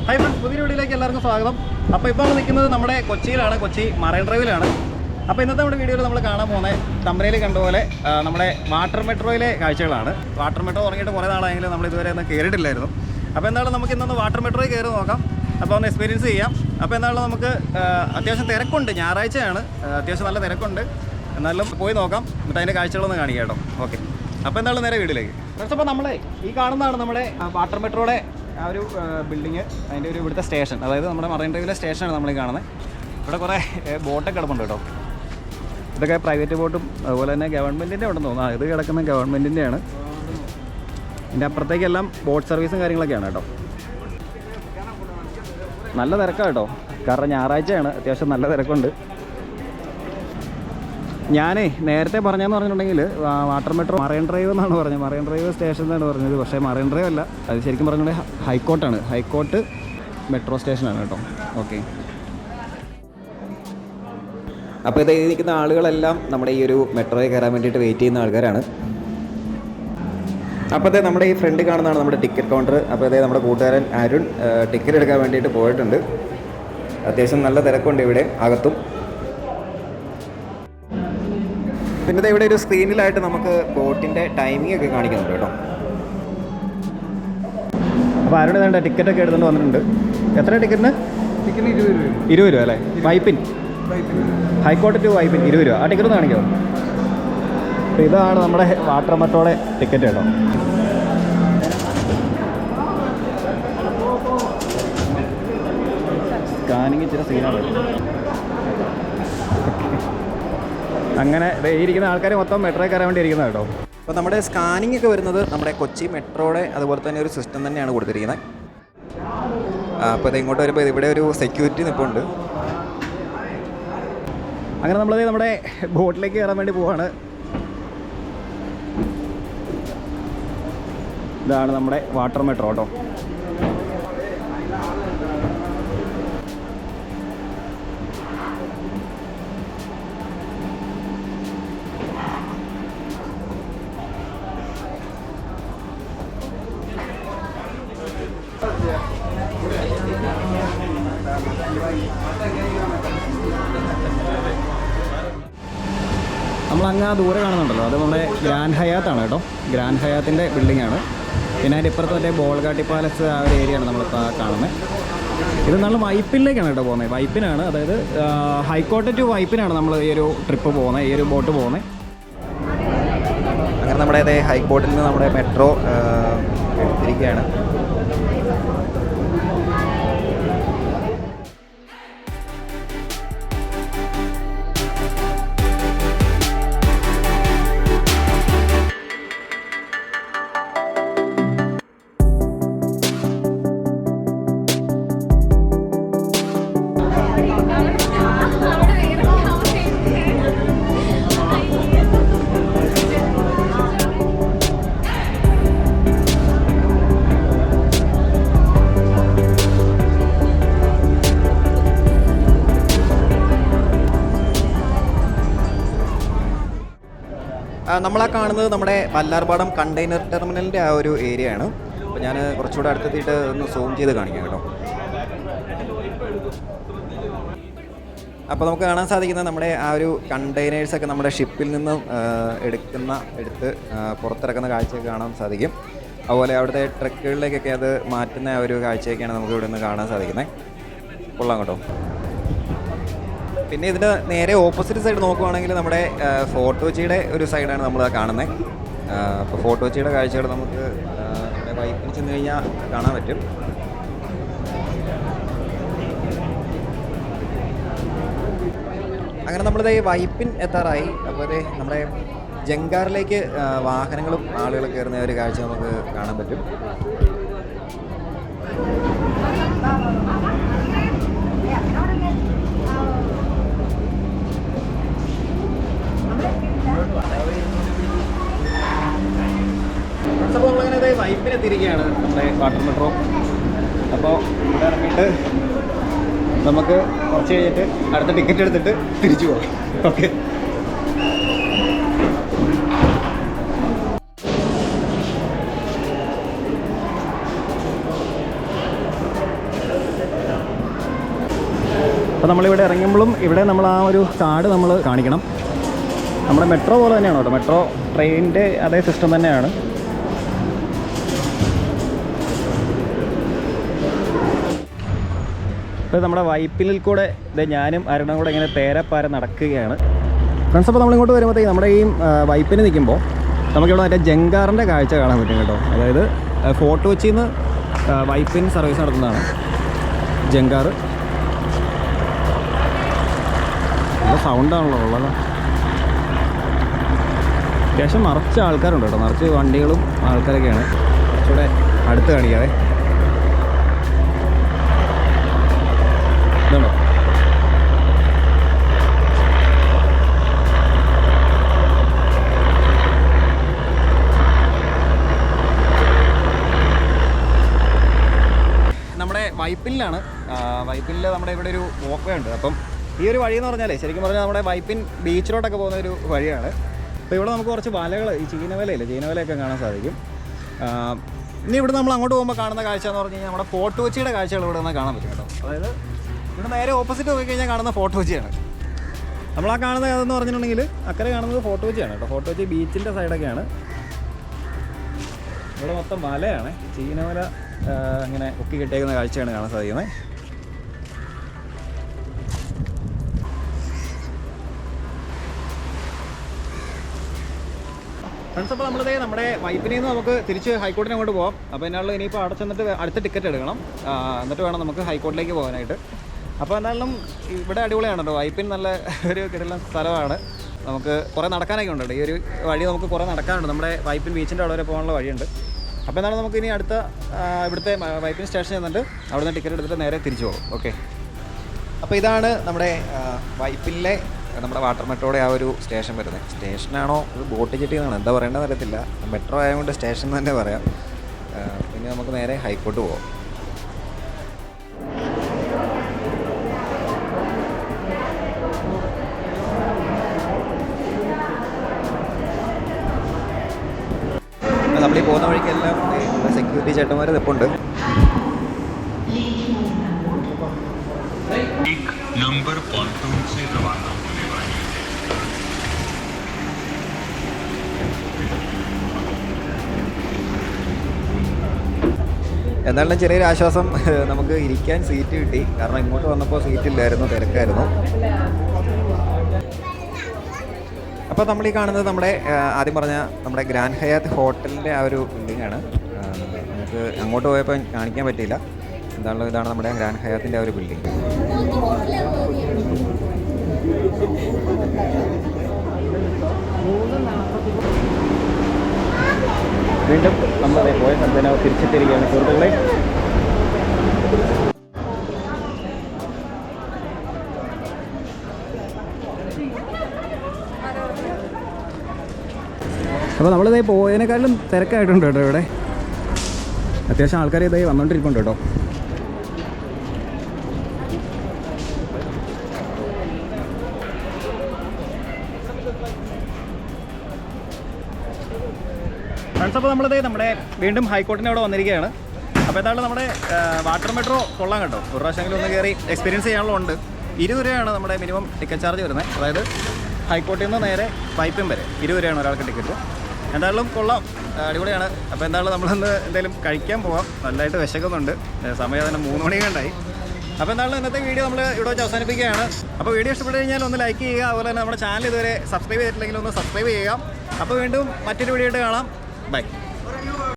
Hi friends, പുതിയ വീഡിയോയിലേക്ക് എല്ലാവർക്കും സ്വാഗതം. അപ്പോൾ ഇപ്പോൾ നമ്മൾ നിൽക്കുന്നത് നമ്മുടെ കൊച്ചിയിലാണ്, കൊച്ചി മറൈൻ ഡ്രൈവിലാണ്. അപ്പോൾ ഇന്നത്തെ നമ്മുടെ വീഡിയോയിൽ നമ്മൾ കാണാൻ പോകുന്നത് തമ്പനയിൽ കണ്ട പോലെ നമ്മുടെ വാട്ടർ മെട്രോയിലെ കാഴ്ചകളാണ്. വാട്ടർ മെട്രോ തുടങ്ങിയിട്ട് കുറേ നാളായെങ്കിലും നമ്മൾ ഇതുവരെ ഒന്നും കയറിയിട്ടില്ലായിരുന്നു. അപ്പോൾ എന്തായാലും നമുക്ക് ഇന്നൊന്ന് വാട്ടർ മെട്രോയിൽ കയറി നോക്കാം, അപ്പോൾ ഒന്ന് എക്സ്പീരിയൻസ് ചെയ്യാം. അപ്പോൾ എന്തായാലും നമുക്ക് അത്യാവശ്യം തിരക്കുണ്ട്, ഞായറാഴ്ചയാണ്, അത്യാവശ്യം നല്ല തിരക്കുണ്ട്. എന്നാലും പോയി നോക്കാം, എന്നിട്ട് അതിൻ്റെ കാഴ്ചകളൊന്ന് കാണിക്കാം കേട്ടോ. ഓക്കെ, അപ്പോൾ എന്തായാലും നേരെ വീട്ടിലേക്ക്. ഫ്രണ്ട്സ്, അപ്പോൾ നമ്മളെ ഈ കാണുന്നതാണ് നമ്മുടെ വാട്ടർ മെട്രോയുടെ ആ ഒരു ബിൽഡിങ്, അതിൻ്റെ ഒരു ഇവിടുത്തെ സ്റ്റേഷൻ, അതായത് നമ്മുടെ മറൈൻ ഡ്രൈവിലെ സ്റ്റേഷനാണ് നമ്മൾ കാണുന്നത്. ഇവിടെ കുറേ ബോട്ടൊക്കെ കിടപ്പുണ്ട് കേട്ടോ. ഇതൊക്കെ പ്രൈവറ്റ് ബോട്ടും അതുപോലെ തന്നെ ഗവൺമെൻറ്റിൻ്റെ ഉണ്ടെന്ന് തോന്നുന്നു. ഇത് കിടക്കുന്ന ഗവൺമെൻറ്റിൻ്റെയാണ്. ഇതിൻ്റെ അപ്പുറത്തേക്കെല്ലാം ബോട്ട് സർവീസും കാര്യങ്ങളൊക്കെയാണ് കേട്ടോ. നല്ല തിരക്കാണ് കേട്ടോ, കാരണം ഞായറാഴ്ചയാണ്, അത്യാവശ്യം നല്ല തിരക്കുണ്ട്. ഞാനേ നേരത്തെ പറഞ്ഞതെന്ന് പറഞ്ഞിട്ടുണ്ടെങ്കിൽ വാട്ടർ മെട്രോ മറൈൻ ഡ്രൈവ് എന്നാണ് പറഞ്ഞത്, മറൈൻ ഡ്രൈവ് സ്റ്റേഷൻ എന്നാണ് പറഞ്ഞത്. പക്ഷേ മറൈൻ ഡ്രൈവ് അല്ല, അത് ശരിക്കും പറഞ്ഞിട്ടുണ്ടെങ്കിൽ ഹൈക്കോർട്ടാണ്, ഹൈക്കോർട്ട് മെട്രോ സ്റ്റേഷനാണ് കേട്ടോ. ഓക്കെ, അപ്പോൾ ഇത് നിൽക്കുന്ന ആളുകളെല്ലാം നമ്മുടെ ഈ ഒരു മെട്രോയിൽ കയറാൻ വേണ്ടിയിട്ട് വെയിറ്റ് ചെയ്യുന്ന ആൾക്കാരാണ്. അപ്പോൾ അതേ നമ്മുടെ ഈ ഫ്രണ്ട് കാണുന്നതാണ് നമ്മുടെ ടിക്കറ്റ് കൗണ്ടർ. അപ്പോൾ അതേ നമ്മുടെ കൂട്ടുകാരൻ അരുൺ ടിക്കറ്റ് എടുക്കാൻ വേണ്ടിയിട്ട് പോയിട്ടുണ്ട്. അത്യാവശ്യം നല്ല തിരക്കുണ്ട് ഇവിടെ അകത്തും. പിന്നെ ഇവിടെ ഒരു സ്ക്രീനിലായിട്ട് നമുക്ക് ബോട്ടിൻ്റെ ടൈമിംഗ് ഒക്കെ കാണിക്കുന്നുണ്ട് കേട്ടോ. അപ്പോൾ അരുൺ വേണ്ട ടിക്കറ്റൊക്കെ എടുത്തുകൊണ്ട് വന്നിട്ടുണ്ട്. എത്ര ടിക്കറ്റിന്? ടിക്കറ്റിന് 20 രൂപ. 20 രൂപ അല്ലേ? വൈപ്പിൻ ഹൈക്കോർട്ട് ടു വൈപ്പിൻ 20 രൂപ. ആ ടിക്കറ്റ് ഒന്ന് കാണിക്കാമോ? അപ്പോൾ ഇതാണ് നമ്മുടെ വാട്ടർ മെട്രോയുടെ ടിക്കറ്റ് കേട്ടോ. സ്കാനിങ് ഇച്ചിരി സീനാണ്. അങ്ങനെ ഇരിക്കുന്ന ആൾക്കാർ മൊത്തം മെട്രോയിൽ കയറാൻ വേണ്ടി ഇരിക്കുന്നത് കേട്ടോ. അപ്പോൾ നമ്മുടെ സ്കാനിങ് ഒക്കെ വരുന്നത് നമ്മുടെ കൊച്ചി മെട്രോയുടെ അതുപോലെ തന്നെ ഒരു സിസ്റ്റം തന്നെയാണ് കൊടുത്തിരിക്കുന്നത്. അപ്പോൾ ഇത് ഇങ്ങോട്ട് വരുമ്പോൾ ഇവിടെ ഒരു സെക്യൂരിറ്റി നിൽപ്പുണ്ട്. അങ്ങനെ നമ്മളത് നമ്മുടെ ബോട്ടിലേക്ക് കയറാൻ വേണ്ടി പോവാണ്. ഇതാണ് നമ്മുടെ വാട്ടർ മെട്രോ കേട്ടോ. നമ്മളങ്ങ് ആ ദൂരെ കാണുന്നുണ്ടല്ലോ, അത് നമ്മുടെ ഗ്രാൻഡ് ഹയാത്താണ് കേട്ടോ. ഗ്രാൻഡ് ഹയാത്തിൻ്റെ ബിൽഡിങ്ങാണ്. പിന്നെ അതിൻ്റെ ഇപ്പുറത്ത് മറ്റേ ബോൾഗാട്ടി പാലസ് ആ ഒരു ഏരിയയാണ് നമ്മളിപ്പോൾ കാണുന്നത്. ഇത് നമ്മൾ വൈപ്പിനിലേക്കാണ് കേട്ടോ പോകുന്നത്. വൈപ്പിനാണ്, അതായത് ഹൈക്കോർട്ട് ടു വൈപ്പിനാണ് നമ്മൾ ഈ ഒരു ട്രിപ്പ് പോകുന്നത്, ഈ ഒരു ബോട്ട് പോകുന്നത്. അങ്ങനെ നമ്മുടെ അതേ ഹൈക്കോർട്ടിൽ നിന്ന് നമ്മുടെ മെട്രോ എടുത്തിരിക്കുകയാണ്. നമ്മളാ കാണുന്നത് നമ്മുടെ വല്ലാർപാടം കണ്ടെയ്നർ ടെർമിനലിൻ്റെ ആ ഒരു ഏരിയ ആണ്. അപ്പോൾ ഞാൻ കുറച്ചുകൂടെ അടുത്തെത്തിയിട്ട് ഒന്ന് സൂം ചെയ്ത് കാണിക്കാം കേട്ടോ. അപ്പോൾ നമുക്ക് കാണാൻ സാധിക്കുന്നത് നമ്മുടെ ആ ഒരു കണ്ടെയ്നേഴ്സൊക്കെ നമ്മുടെ ഷിപ്പിൽ നിന്നും എടുത്ത് പുറത്തിറക്കുന്ന കാഴ്ചയൊക്കെ കാണാൻ സാധിക്കും. അതുപോലെ അവിടുത്തെ ട്രക്കുകളിലേക്കൊക്കെ അത് മാറ്റുന്ന ആ ഒരു കാഴ്ചയൊക്കെയാണ് നമുക്ക് ഇവിടെ നിന്ന് കാണാൻ സാധിക്കുന്നത്. കൊള്ളാം കേട്ടോ. പിന്നെ ഇതിൻ്റെ നേരെ ഓപ്പോസിറ്റ് സൈഡ് നോക്കുവാണെങ്കിൽ നമ്മുടെ ഫോർട്ട് കൊച്ചിയുടെ ഒരു സൈഡാണ് നമ്മൾ കാണുന്നത്. അപ്പോൾ ഫോർട്ട് കൊച്ചിയുടെ കാഴ്ചകൾ നമുക്ക് ഇവിടെ വൈപ്പിൽ ചെന്ന് കഴിഞ്ഞാൽ കാണാൻ പറ്റും. അങ്ങനെ നമ്മളിത് വൈപ്പിൻ എത്താറായി. അപ്പോൾ ഇത് നമ്മുടെ ജങ്കാറിലേക്ക് വാഹനങ്ങളും ആളുകളും കയറുന്ന ഒരു കാഴ്ച നമുക്ക് കാണാൻ പറ്റും. അപ്പോൾ നമ്മളങ്ങനെ വൈപ്പിനെത്തിയിരിക്കുകയാണ് നമ്മുടെ വാട്ടർ മെട്രോ. അപ്പോൾ ഇവിടെ ഇറങ്ങിയിട്ട് നമുക്ക് കുറച്ച് കഴിഞ്ഞിട്ട് അടുത്ത ടിക്കറ്റ് എടുത്തിട്ട് തിരിച്ചു പോകാം. ഓക്കെ, അപ്പോൾ നമ്മളിവിടെ ഇറങ്ങുമ്പോഴും ഇവിടെ നമ്മൾ ആ ഒരു കാർഡ് നമ്മൾ കാണിക്കണം. നമ്മുടെ മെട്രോ പോലെ തന്നെയാണ് കേട്ടോ, മെട്രോ ട്രെയിനിൻ്റെ അതേ സിസ്റ്റം തന്നെയാണ്. ഇപ്പോൾ നമ്മുടെ വൈപ്പിനിൽ കൂടെ ഞാനും അരുണും കൂടെ ഇങ്ങനെ തേരപ്പാര നടക്കുകയാണ് ഫ്രണ്ട്സ്. അപ്പോൾ നമ്മളിങ്ങോട്ട് വരുമ്പോഴത്തേക്ക് നമ്മുടെ ഈ വൈപ്പിന് നിൽക്കുമ്പോൾ നമുക്കിവിടെ മറ്റേ ജങ്കാറിൻ്റെ കാഴ്ച കാണാൻ പറ്റും കേട്ടോ. അതായത് ഫോർട്ട് കൊച്ചിയിൽ നിന്ന് വൈപ്പിൻ സർവീസ് നടത്തുന്നതാണ് ജങ്കാർ. നല്ല സൗണ്ടാണല്ലോ ഉള്ളത്. അത്യാവശ്യം നിറച്ച് ആൾക്കാരുണ്ട് കേട്ടോ, നിറച്ച് വണ്ടികളും ആൾക്കാരൊക്കെയാണ്. കുറച്ചുകൂടെ അടുത്ത് കാണിക്കാതെ ഇതുണ്ടോ. നമ്മുടെ വൈപ്പിനിലാണ്. വൈപ്പിനിൽ നമ്മുടെ ഇവിടെ ഒരു വോക്ക് വേ ഉണ്ട്. അപ്പം ഈ ഒരു വഴി എന്ന് പറഞ്ഞാൽ ശരിക്കും പറഞ്ഞാൽ നമ്മുടെ വൈപ്പിൻ ബീച്ചിലോട്ടൊക്കെ പോകുന്ന ഒരു വഴിയാണ്. അപ്പോൾ ഇവിടെ നമുക്ക് കുറച്ച് വലകൾ, ഈ ചീനവലയില്ലേ, ചീനവലയൊക്കെ കാണാൻ സാധിക്കും. ഇനി ഇവിടെ നമ്മൾ അങ്ങോട്ട് പോകുമ്പോൾ കാണുന്ന കാഴ്ച എന്ന് പറഞ്ഞു കഴിഞ്ഞാൽ നമ്മുടെ ഫോർട്ട് കൊച്ചിയുടെ കാഴ്ചകൾ ഇവിടെ നിന്ന് കാണാൻ പറ്റും കേട്ടോ. അതായത് ഇവിടെ നേരെ ഓപ്പോസിറ്റ് പോയി കഴിഞ്ഞാൽ കാണുന്ന ഫോർട്ട് കൊച്ചിയാണ്. നമ്മൾ ആ കാണുന്ന അതെന്ന് പറഞ്ഞിട്ടുണ്ടെങ്കിൽ അക്കരെ കാണുന്നത് ഫോർട്ട് കൊച്ചിയാണ് കേട്ടോ. ഫോർട്ട് കൊച്ചി ബീച്ചിൻ്റെ സൈഡൊക്കെയാണ്. ഇവിടെ മൊത്തം വലയാണ്, ചീനവല ഇങ്ങനെ ഒക്കി കിട്ടിയേക്കുന്ന കാഴ്ചയാണ് കാണാൻ സാധിക്കുന്നത്. ഫ്രണ്ട്സ്, അപ്പോൾ നമ്മളിതേ നമ്മുടെ വൈപ്പിനിൽ നിന്ന് നമുക്ക് തിരിച്ച് ഹൈക്കോർട്ടിന് അങ്ങോട്ട് പോകാം. അപ്പോൾ എന്നാലും ഇനിയിപ്പോൾ അവിടെ ചെന്നിട്ട് അടുത്ത ടിക്കറ്റ് എടുക്കണം, എന്നിട്ട് വേണം നമുക്ക് ഹൈക്കോർട്ടിലേക്ക് പോകാനായിട്ട്. അപ്പോൾ എന്തായാലും ഇവിടെ അടിപൊളിയാണ് കേട്ടോ. വൈപ്പിൻ നല്ല ഒരു കിടലൻ സ്ഥലമാണ്. നമുക്ക് കുറേ നടക്കാനൊക്കെ ഉണ്ട്. ഈ ഒരു വഴി നമുക്ക് കുറേ നടക്കാനുണ്ട്. നമ്മുടെ വൈപ്പിൻ ബീച്ചിൻ്റെ അവിടെ വരെ പോകാനുള്ള വഴിയുണ്ട്. അപ്പോൾ എന്നാലും നമുക്ക് ഇനി അടുത്ത ഇവിടുത്തെ വൈപ്പിൻ സ്റ്റേഷൻ ചെന്നിട്ട് അവിടെ നിന്ന് ടിക്കറ്റ് എടുത്തിട്ട് നേരെ തിരിച്ചു പോകും. ഓക്കെ. അപ്പോൾ ഇതാണ് നമ്മുടെ വൈപ്പിനിലെ നമ്മുടെ വാട്ടർ മെട്രോയുടെ ആ ഒരു സ്റ്റേഷൻ വരുന്നത്. സ്റ്റേഷനാണോ ഇത് ബോട്ട് ജെട്ടി എന്നാണ് എന്താ പറയേണ്ടത് അറിയത്തില്ല. മെട്രോ ആയതുകൊണ്ട് സ്റ്റേഷൻ എന്ന് തന്നെ പറയാം. പിന്നെ നമുക്ക് നേരെ ഹൈക്കോർട്ട് പോകാം. നമ്മളീ പോകുന്ന വഴിക്കെല്ലാം സെക്യൂരിറ്റി ചേട്ടന്മാർ നിൽപ്പുണ്ട്. नंबर पॉन्टून से रवाना होने वाली है। എന്നാലും ചെറിയൊരു ആശ്വാസം, നമുക്ക് ഇരിക്കാൻ സീറ്റ് കിട്ടി. കാരണം ഇങ്ങോട്ട് വന്നപ്പോൾ സീറ്റില്ലായിരുന്നു, തിരക്കായിരുന്നു. അപ്പോൾ നമ്മൾ ഈ കാണുന്നത് നമ്മുടെ ആദ്യം പറഞ്ഞ നമ്മുടെ ഗ്രാൻഡ് ഹയാത്ത് ഹോട്ടലിൻ്റെ ആ ഒരു ബിൽഡിങ്ങാണ്. നമുക്ക് അങ്ങോട്ട് പോയപ്പോൾ കാണിക്കാൻ പറ്റിയില്ല. എന്താണല്ലോ, ഇതാണ് നമ്മുടെ ഗ്രാൻഡ് ഹയാത്തിൻ്റെ ആ ഒരു ബിൽഡിംഗ്. വീണ്ടും നമ്മൾ പോയ സ്ഥലത്തിന് തിരിച്ചെത്തിയിരിക്കുകയാണ് സുഹൃത്തുക്കളെ. അപ്പോൾ നമ്മളിതേ പോയതിനേക്കാളും തിരക്കായിട്ടുണ്ട് കേട്ടോ. ഇവിടെ അത്യാവശ്യം ആൾക്കാർ ഇതായി വന്നുകൊണ്ടിരിക്കുന്നുണ്ട് കേട്ടോ. ഫ്രണ്ട്സ്, അപ്പോൾ നമ്മളിത് നമ്മുടെ വീണ്ടും ഹൈക്കോർട്ടിൻ്റെ അവിടെ വന്നിരിക്കുകയാണ്. അപ്പോൾ എന്താണ് നമ്മുടെ വാട്ടർ മെട്രോ കൊള്ളാം കേട്ടോ. ഒരു പ്രാവശ്യമെങ്കിലും ഒന്ന് കയറി എക്സ്പീരിയൻസ് ചെയ്യാനുള്ളതുണ്ട്. 20 രൂപയാണ് നമ്മുടെ മിനിമം ടിക്കറ്റ് ചാർജ് വരുന്നത്. അതായത് ഹൈക്കോർട്ടിൽ നിന്ന് നേരെ വൈപ്പിൻ വരെ 20 രൂപയാണ് ഒരാൾക്ക് ടിക്കറ്റ്. എന്തായാലും കൊള്ളാം, അടിപൊളിയാണ്. അപ്പോൾ എന്തായാലും നമ്മളൊന്ന് എന്തായാലും കഴിക്കാൻ പോകാം. നല്ലതായിട്ട് വിശക്കുന്നുണ്ട്. സമയം തന്നെ 3 മണി കണ്ടായി. അപ്പോൾ എന്തായാലും ഇന്നത്തെ വീഡിയോ നമ്മൾ ഇവിടെ വെച്ച് അവസാനിപ്പിക്കുകയാണ്. അപ്പോൾ വീഡിയോ ഇഷ്ടപ്പെട്ട് കഴിഞ്ഞാൽ ഒന്ന് ലൈക്ക് ചെയ്യുക. അതുപോലെ തന്നെ നമ്മുടെ ചാനൽ ഇതുവരെ സബ്സ്ക്രൈബ് ചെയ്തിട്ടില്ലെങ്കിൽ ഒന്ന് സബ്സ്ക്രൈബ് ചെയ്യുക. അപ്പോൾ വീണ്ടും മറ്റൊരു വീഡിയോ ആയിട്ട് കാണാം. ബൈ.